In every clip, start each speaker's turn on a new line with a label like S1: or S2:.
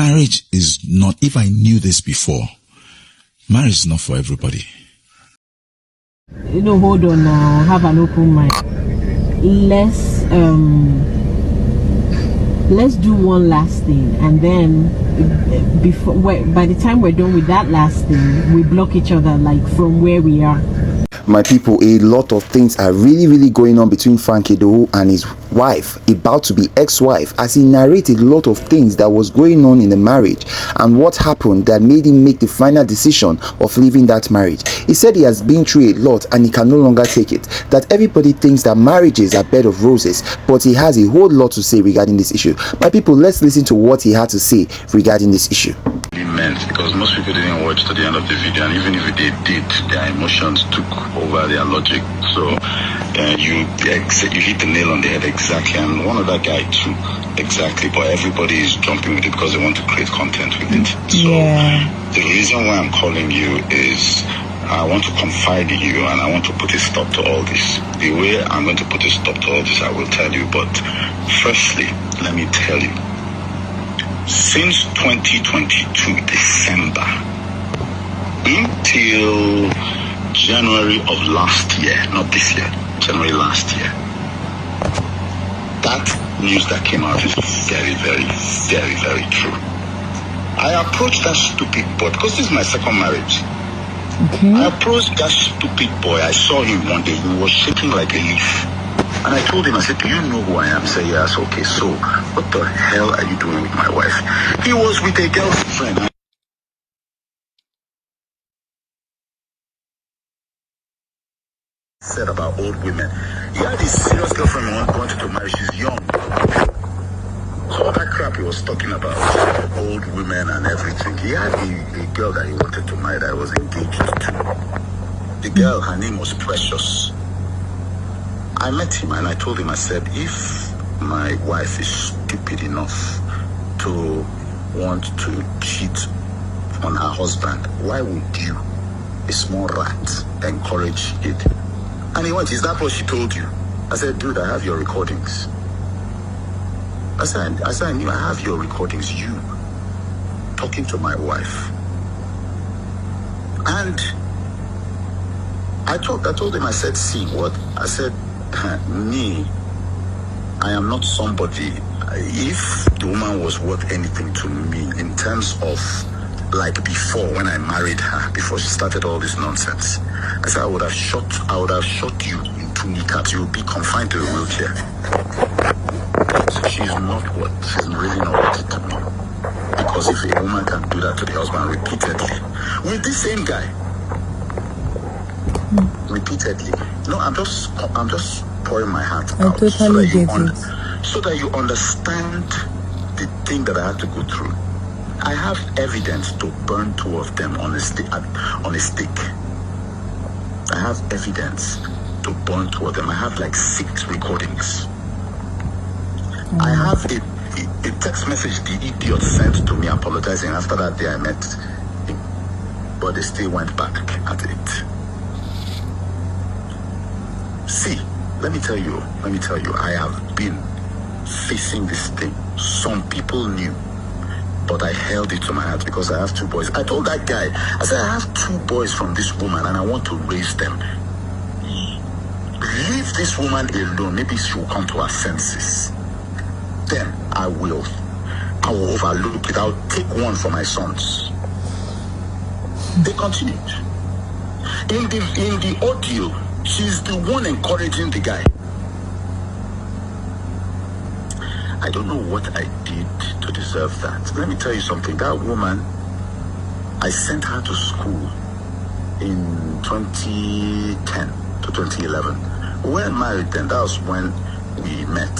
S1: Marriage is not, if I knew this before, marriage is not for everybody.
S2: Hold on now, have an open mind. Let's do one last thing, and then by the time we're done with that last thing, we block each other like from where we are.
S3: My people, a lot of things are really going on between Frank EDOHO and his wife, about to be ex-wife, as he narrated a lot of things that was going on in the marriage and what happened that made him make the final decision of leaving that marriage. He said he has been through a lot and he can no longer take it, that everybody thinks that marriages are bed of roses, but he has a whole lot to say regarding this issue. My people, let's listen to what he had to say regarding this issue.
S4: Because most people didn't watch to the end of the video, and even if they did, their emotions took over their logic. So you hit the nail on the head exactly, and one other guy too, exactly. But everybody is jumping with it because they want to create content with it. So the reason why I'm calling you is I want to confide in you, and I want to put a stop to all this. The way I'm going to put a stop to all this, I will tell you. But firstly, let me tell you. Since 2022 December until January of last year, not this year, January last year, that news that came out is very, very, very, very true. I approached that stupid boy because this is my second marriage. Okay. I approached that stupid boy. I saw him one day. He was shaking like a leaf. And I told him, I said, do you know who I am? He said, yes. Okay, so what the hell are you doing with my wife? He was with a girlfriend. Said about old women. He had this serious girlfriend he wanted to marry. She's young. So all that crap he was talking about, old women and everything. He had a girl that he wanted to marry that was engaged to. The girl, her name was Precious. I met him and I told him, I said, if my wife is stupid enough to want to cheat on her husband, why would you, a small rat, encourage it? And he went, is that what she told you? I said, dude, I have your recordings. I said, I knew I have your recordings, you talking to my wife. And I told him, I said, see what? I said, me, I am not somebody. If the woman was worth anything to me in terms of like before, when I married her, before she started all this nonsense, I said I would have shot you in 2 kneecaps. You would be confined to a wheelchair. So she's really not worth it to me. Because if a woman can do that to the husband repeatedly, with this same guy, repeatedly. No, I'm just pouring my heart out.
S5: I totally get it.
S4: So that you understand the thing that I had to go through. I have evidence to burn 2 of them on a stick. I have evidence to burn 2 of them. I have like 6 recordings. I have a text message the idiot sent to me apologizing. After that day I met him, but they still went back at it. See, let me tell you, I have been facing this thing. Some people knew, but I held it to my heart because I have 2 boys. I told that guy, I said, I have 2 boys from this woman and I want to raise them. Leave this woman alone. Maybe she will come to her senses. Then I will overlook it. I'll take one for my sons. They continued. In the audio, she's the one encouraging the guy. I don't know what I did to deserve that. Let me tell you something. That woman, I sent her to school in 2010 to 2011. We weren't married then. That was when we met.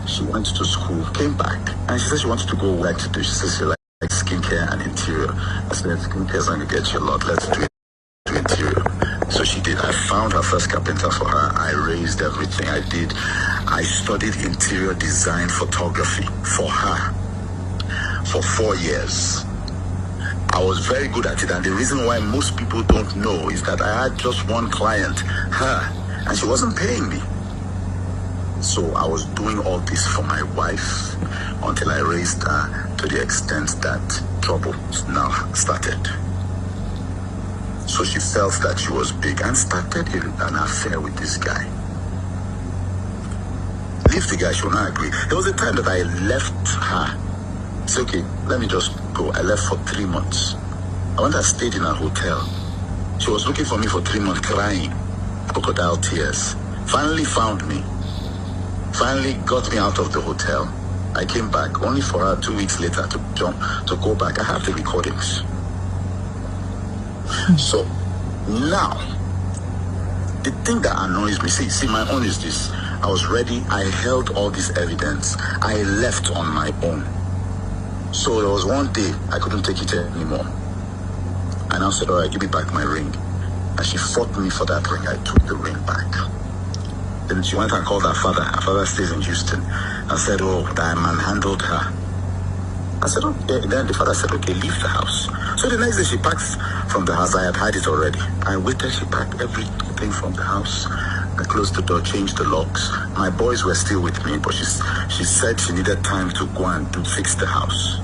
S4: She went to school, came back, and she said she wanted to go work to do. She said she liked skincare and interior. I said, skincare's going to get you a lot. Let's do it. Interior. So she did. I found her first carpenter for her. I raised everything I did. I studied interior design photography for her for 4 years. I was very good at it, and the reason why most people don't know is that I had just one client, her, and she wasn't paying me. So I was doing all this for my wife until I raised her to the extent that trouble now started. So she felt that she was big and started an affair with this guy. Leave the guy, she will not agree. There was a time that I left her. It's okay, let me just go. I left for 3 months. I went and stayed in a hotel. She was looking for me for 3 months, crying, crocodile tears. Finally found me. Finally got me out of the hotel. I came back only for her 2 weeks later to go back. I have the recordings. So now, the thing that annoys me, see, my own is this. I was ready. I held all this evidence. I left on my own. So there was one day I couldn't take it anymore. I now said, all right, give me back my ring. And she fought me for that ring. I took the ring back. Then she went and called her father. Her father stays in Houston. And said, oh, that man handled her. I said, okay. Then the father said, okay, leave the house. So the next day she packed from the house. I had had it already. I waited. She packed everything from the house. I closed the door, changed the locks. My boys were still with me, but she said she needed time to go and fix the house.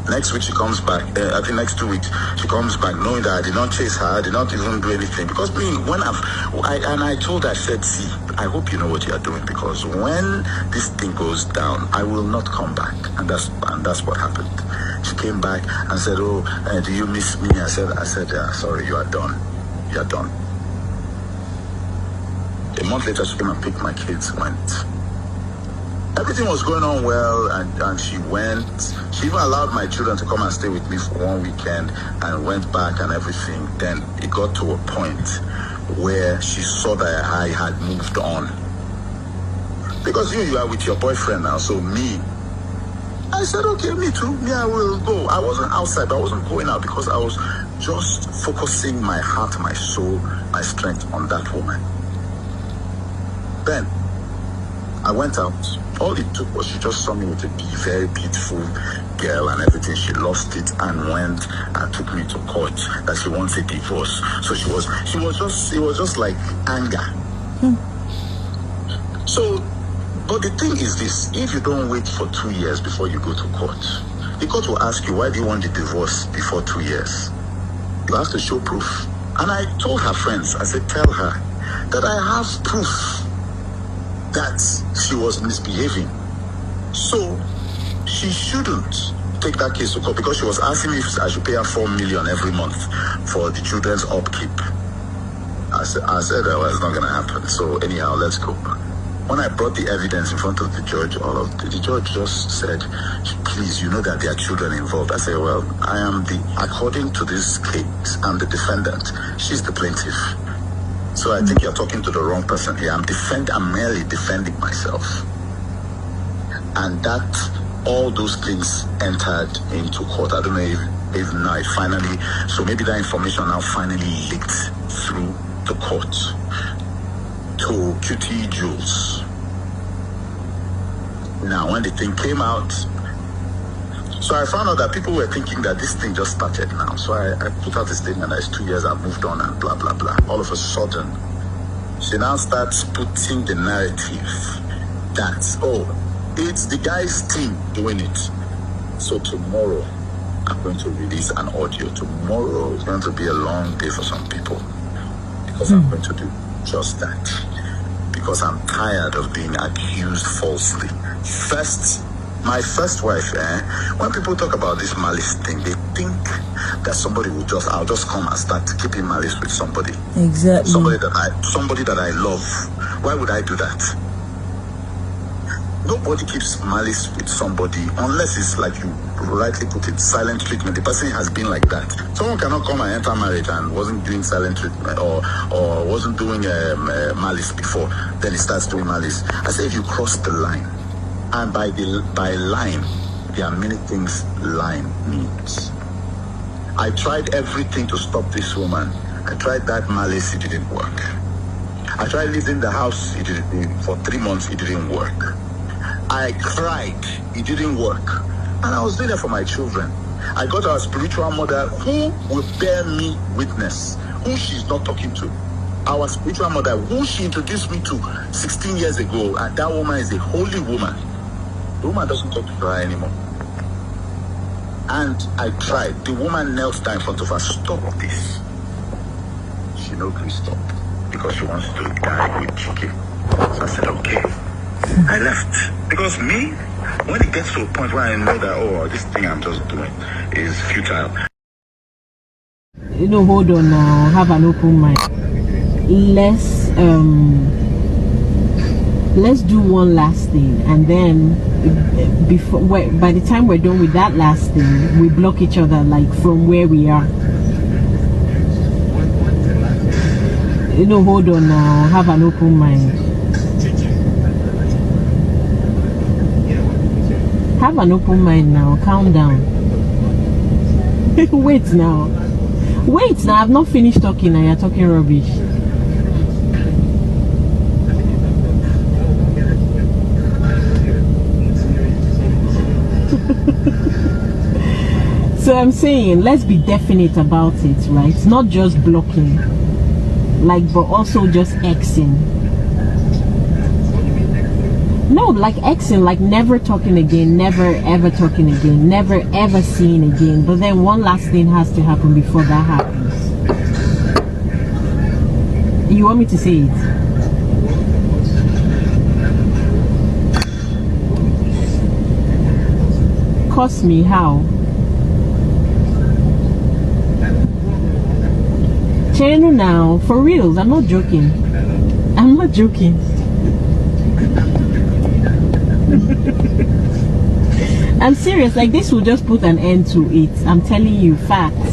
S4: Next week she comes back, I think next 2 weeks, she comes back knowing that I did not chase her, I did not even do anything. Because I told her, I said, see, I hope you know what you are doing, because when this thing goes down, I will not come back. And that's what happened. She came back and said, oh, do you miss me? I said, yeah, sorry, you are done. You are done. A month later, she came and picked my kids, went. Everything was going on well, and she went. She even allowed my children to come and stay with me for one weekend and went back and everything. Then it got to a point where she saw that I had moved on. Because you are with your boyfriend now, so me. I said, okay, me too. Me, I will go. I wasn't outside, but I wasn't going out because I was just focusing my heart, my soul, my strength on that woman. Then I went out. All it took was she just saw me with a very beautiful girl and everything. She lost it and went and took me to court that she wants a divorce. So it was just like anger. So, but the thing is this, if you don't wait for 2 years before you go to court, the court will ask you, why do you want the divorce before 2 years? You have to show proof. And I told her friends, I said, tell her that I have proof that she was misbehaving. So she shouldn't take that case to court because she was asking me if I should pay her 4 million every month for the children's upkeep. I said, well, it's not going to happen. So anyhow, let's go. When I brought the evidence in front of the judge, the judge just said, please, you know that there are children involved. I said, well, according to this case, I'm the defendant. She's the plaintiff. So I think you're talking to the wrong person here. I'm merely defending myself. And that, all those things entered into court. I don't know if now it finally, so maybe that information now finally leaked through the court to QT Jules. Now, when the thing came out, so I found out that people were thinking that this thing just started now. So I put out a statement that it's 2 years, I've moved on and blah, blah, blah. All of a sudden, she now starts putting the narrative that, oh, it's the guy's team doing it. So tomorrow, I'm going to release an audio. Tomorrow is going to be a long day for some people because I'm going to do just that. Because I'm tired of being accused falsely. My first wife, when people talk about this malice thing, they think that I'll just come and start keeping malice with somebody.
S5: Exactly.
S4: Somebody that I love. Why would I do that? Nobody keeps malice with somebody unless it's like you rightly put it, silent treatment. The person has been like that. Someone cannot come and enter marriage and wasn't doing silent treatment or wasn't doing malice before. Then he starts doing malice. I say if you cross the line, and by line, there are many things line means. I tried everything to stop this woman. I tried that malice, it didn't work. I tried leaving the house, for 3 months, it didn't work. I cried, it didn't work. And I was doing it for my children. I got our spiritual mother who will bear me witness, who she's not talking to. our spiritual mother, who she introduced me to 16 years ago, and that woman is a holy woman. The woman doesn't talk to her anymore. And I tried. The woman knelt down in front of her. Stop this. She knows to stop because she wants to die with CHIKE. So I said, okay. I left. Because me, when it gets to a point where I know that, oh, this thing I'm just doing is futile.
S2: Hold on now. Have an open mind. Let's do one last thing, and then by the time we're done with that last thing, we block each other like from where we are. Hold on now. Have an open mind. Have an open mind now. Calm down. Wait now. I've not finished talking and you're talking rubbish. So I'm saying, let's be definite about it, right? It's not just blocking, but also just Xing. No, like Xing, like never talking again, never ever talking again, never ever seeing again. But then one last thing has to happen before that happens. You want me to say it? Cost me how? Channel now, for reals, I'm not joking. I'm serious, like this will just put an end to it. I'm telling you, facts.